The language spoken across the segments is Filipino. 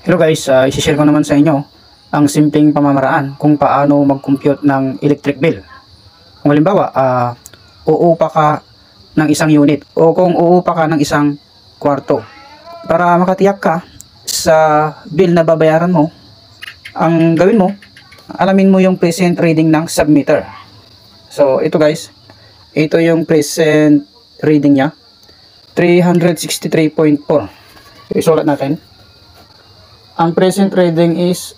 Hello guys, isi-share ko naman sa inyo ang simpleng pamamaraan kung paano mag-compute ng electric bill. Kung halimbawa, uupa ka ng isang unit o kung uupa ka ng isang kwarto. Para makatiyak ka sa bill na babayaran mo, ang gawin mo, alamin mo yung present reading ng submeter. So ito guys, ito yung present reading niya, 363.4. So isulat natin. Ang present reading is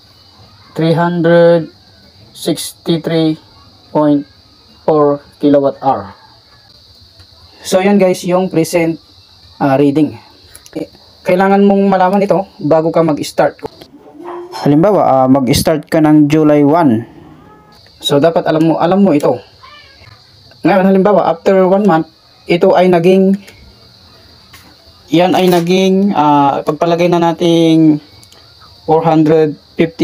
363.4 kilowatt-hour. So yan guys, yung present reading. Kailangan mong malaman ito bago ka mag-start. Halimbawa, mag-start ka ng July 1. So dapat alam mo ito. Ngayon halimbawa, after 1 month, ito ay naging pagpalagay na nating 452.4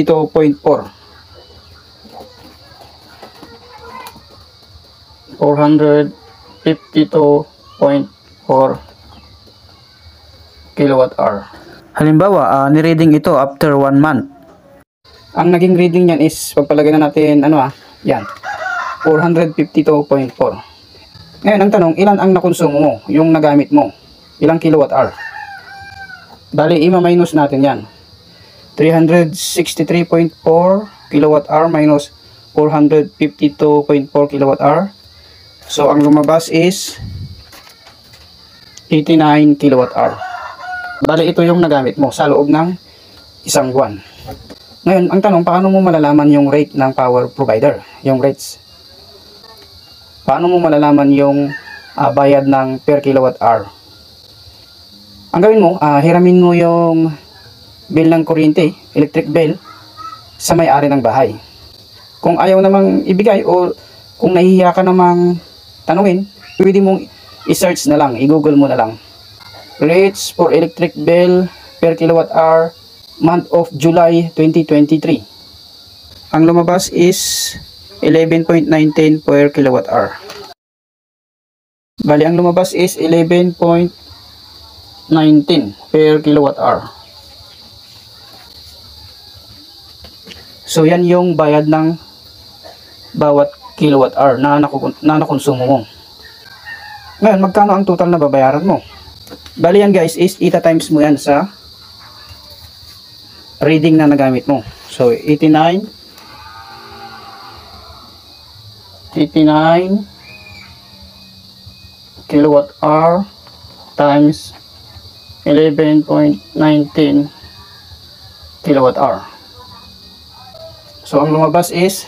kilowatt-hour. Halimbawa, ni-reading ito after 1 month. Ang naging reading niyan is, pagpalagay na natin, yan, 452.4. Ngayon, ang tanong, ilan ang nakonsumo mo, yung nagamit mo? Ilang kilowatt-hour? Bali, ima-minus natin yan. 363.4 kilowatt-hour minus 452.4 kilowatt-hour. So, ang lumabas is 89 kilowatt-hour. Bali, ito yung nagamit mo sa loob ng isang buwan. Ngayon, ang tanong, paano mo malalaman yung rate ng power provider? Yung rates. Paano mo malalaman yung bayad ng per kilowatt-hour? Ang gawin mo, hiramin mo yung bill ng kuryente, electric bill, sa may-ari ng bahay. Kung ayaw namang ibigay o kung nahihiya ka namang tanungin, pwede mong i-search na lang, i-google mo na lang. Rates for electric bill per kilowatt-hour, month of July 2023. Ang lumabas is 11.19 per kilowatt-hour. Bali, ang lumabas is 11.19 per kilowatt-hour. So yan yung bayad ng bawat kilowatt-hour na nakonsumo mo. Ngayon, magkano ang total na babayaran mo? Bali yan guys is ita-times mo yan sa reading na nagamit mo. So 89 kilowatt-hour times 11.19 kilowatt-hour. So, ang lumabas is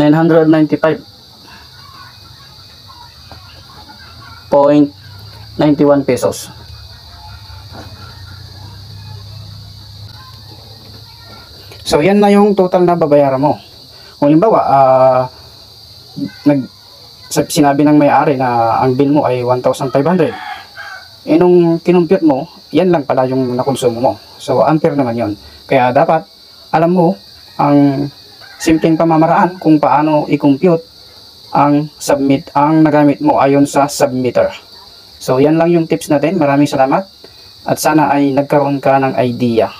995.91 pesos. So, yan na yung total na babayaran mo. Kung halimbawa, sinabi ng may-ari na ang bill mo ay 1,500. Eh, nung kinumpute mo, yan lang pala yung nakonsumo mo. So, unfair naman yon. Kaya dapat, alam mo, ang simpleng pamamaraan kung paano i-compute ang nagamit mo ayon sa submeter. So, yan lang yung tips natin. Maraming salamat. At sana ay nagkaroon ka ng idea.